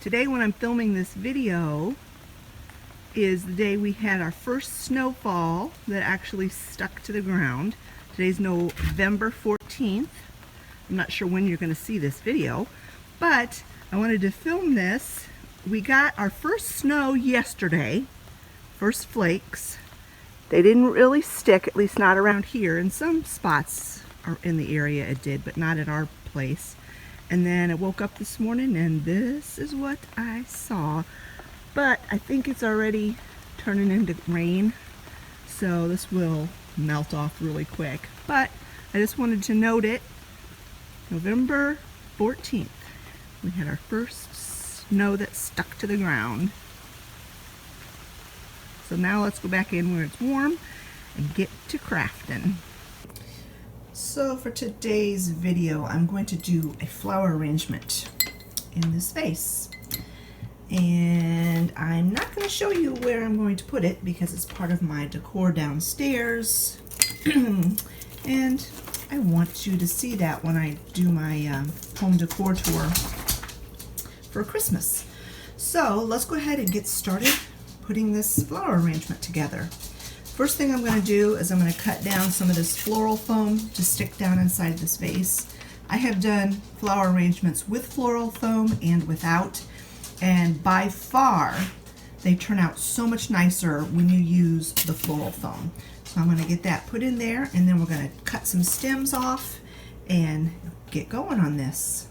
Today when I'm filming this video is the day we had our first snowfall that actually stuck to the ground. Today's November 14th. I'm not sure when you're going to see this video, but I wanted to film this. We got our first snow yesterday, first flakes. They didn't really stick, at least not around here. In some spots in the area it did, but not at our place. And then I woke up this morning and this is what I saw. But I think it's already turning into rain, so this will melt off really quick. But I just wanted to note it. November 14th, we had our first snow that stuck to the ground. So now let's go back in where it's warm and get to crafting. So for today's video, I'm going to do a flower arrangement in this vase. And I'm not going to show you where I'm going to put it because it's part of my decor downstairs. And I want you to see that when I do my home decor tour for Christmas. So let's go ahead and get started putting this flower arrangement together. First thing I'm going to do is I'm going to cut down some of this floral foam to stick down inside this vase. I have done flower arrangements with floral foam and without, and by far they turn out so much nicer when you use the floral foam. So I'm going to get that put in there, and then we're going to cut some stems off and get going on this.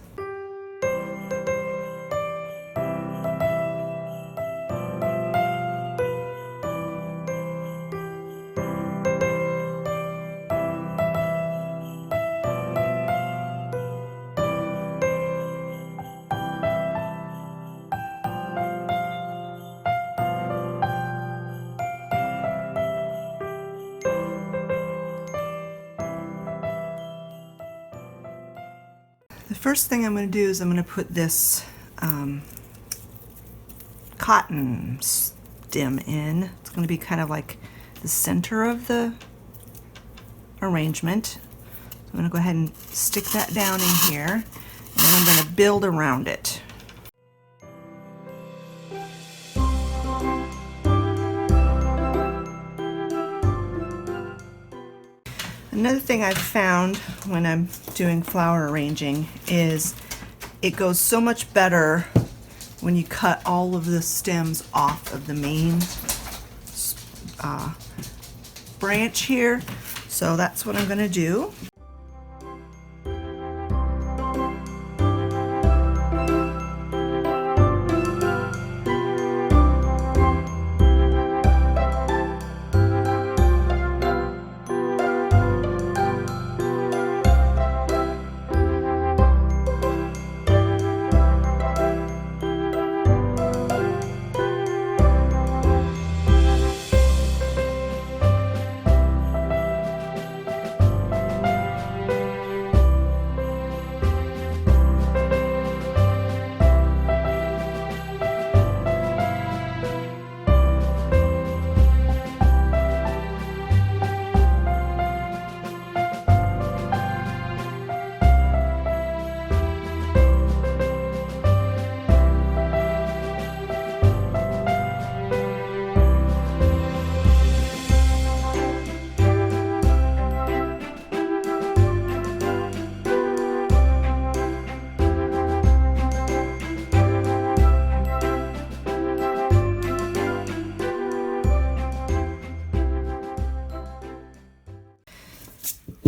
The first thing I'm going to do is I'm going to put this cotton stem in. It's going to be kind of like the center of the arrangement. So I'm going to go ahead and stick that down in here, and then I'm going to build around it. Another thing I've found when I'm doing flower arranging is it goes so much better when you cut all of the stems off of the main branch here. So that's what I'm going to do.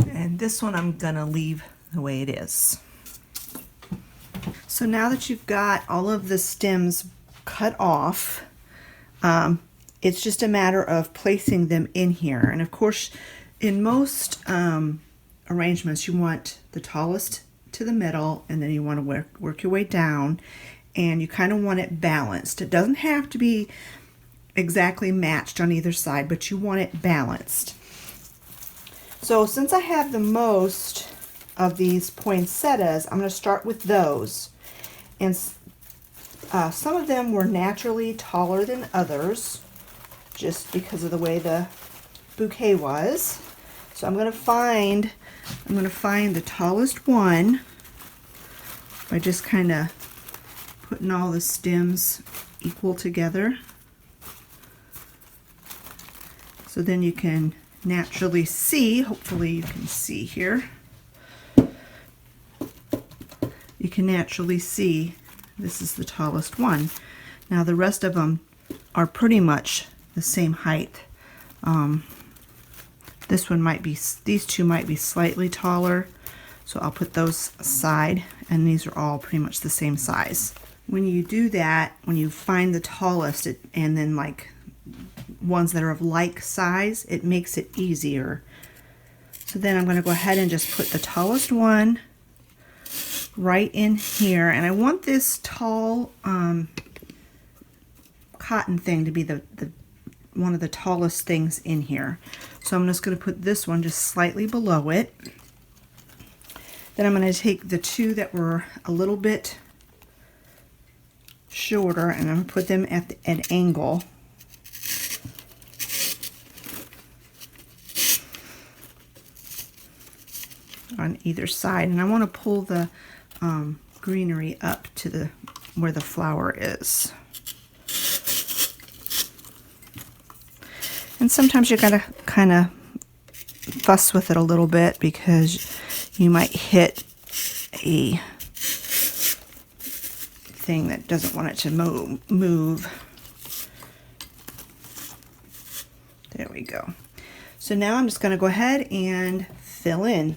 And this one I'm gonna leave the way it is. So now that you've got all of the stems cut off, it's just a matter of placing them in here. And of course, in most arrangements, you want the tallest to the middle, and then you want to work your way down, and you kind of want it balanced. It doesn't have to be exactly matched on either side, but you want it balanced. So since I have the most of these poinsettias, I'm going to start with those. And some of them were naturally taller than others, just because of the way the bouquet was. So I'm going to find the tallest one by just kind of putting all the stems equal together. So then you can naturally see, hopefully you can see here, you can naturally see this is the tallest one. Now the rest of them are pretty much the same height. This one might be, these two might be slightly taller, so I'll put those aside, and these are all pretty much the same size. When you do that, when you find the tallest and then like ones that are of like size, it makes it easier. So then I'm going to go ahead and just put the tallest one right in here, and I want this tall cotton thing to be the one of the tallest things in here. So I'm just going to put this one just slightly below it. Then I'm going to take the two that were a little bit shorter, and I'm going to put them at an angle. On either side, and I want to pull the greenery up to where the flower is. And sometimes you gotta kind of fuss with it a little bit because you might hit a thing that doesn't want it to move. There we go. So now I'm just going to go ahead and fill in.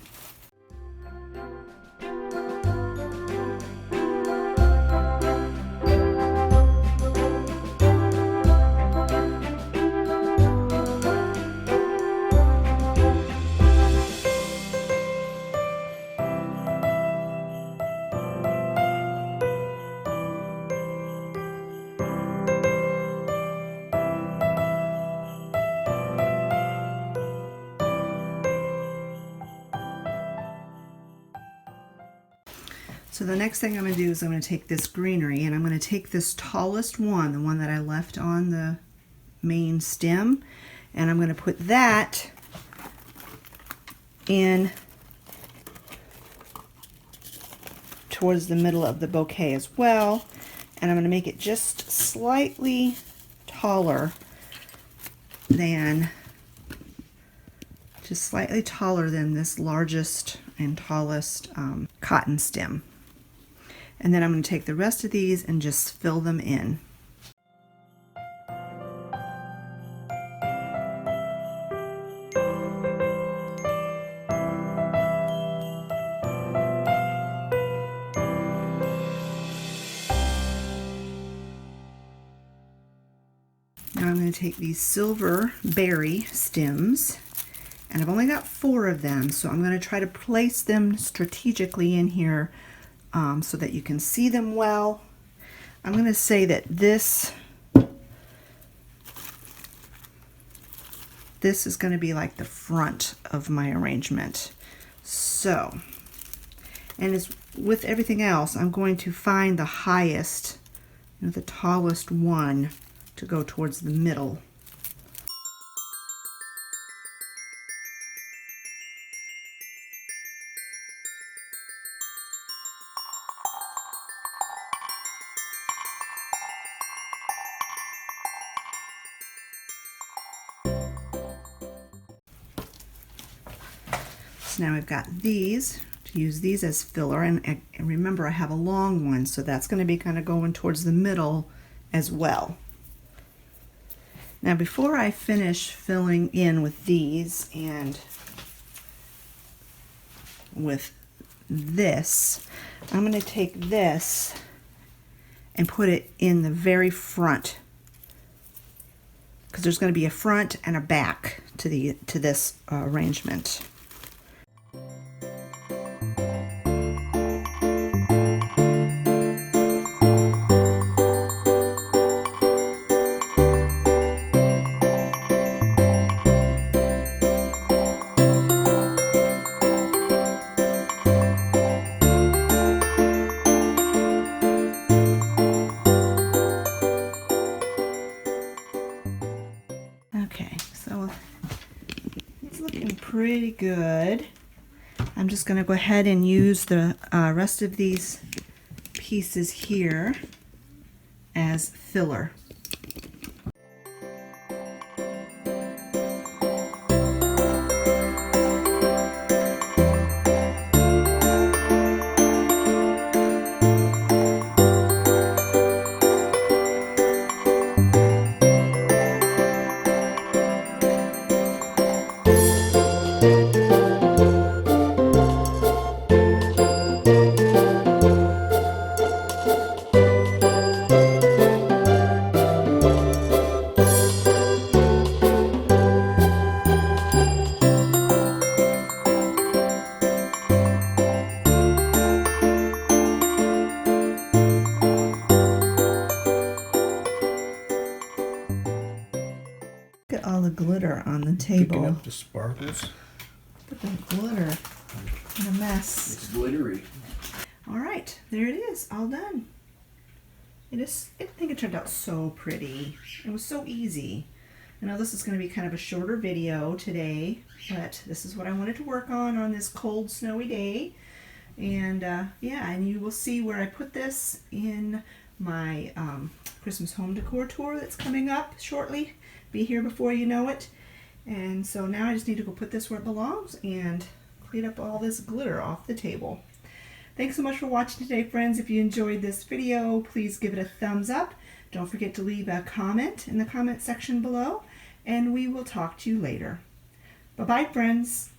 So the next thing I'm going to do is I'm going to take this greenery, and I'm going to take this tallest one, the one that I left on the main stem, and I'm going to put that in towards the middle of the bouquet as well, and I'm going to make it just slightly taller than this largest and tallest cotton stem. And then I'm going to take the rest of these and just fill them in. Now I'm going to take these silver berry stems, and I've only got 4 of them, so I'm going to try to place them strategically in here so that you can see them well. I'm going to say that this is going to be like the front of my arrangement. So, and as with everything else, I'm going to find the highest, the tallest one to go towards the middle. So now I've got these, to use these as filler, and remember I have a long one, so that's going to be kind of going towards the middle as well. Now before I finish filling in with these and with this, I'm going to take this and put it in the very front, because there's going to be a front and a back to this arrangement. Okay, so it's looking pretty good. I'm just going to go ahead and use the rest of these pieces here as filler. Look at all the glitter on the table. Picking up the sparkles. Look at the glitter in a mess. It's glittery. All right, there it is, all done. I think it turned out so pretty. It was so easy. I know this is going to be kind of a shorter video today, but this is what I wanted to work on this cold, snowy day. And yeah, and you will see where I put this in my Christmas Home Decor Tour that's coming up shortly. Be here before you know it. And so now I just need to go put this where it belongs and clean up all this glitter off the table. Thanks so much for watching today, friends. If you enjoyed this video, please give it a thumbs up. Don't forget to leave a comment in the comment section below, and we will talk to you later. Bye-bye, friends.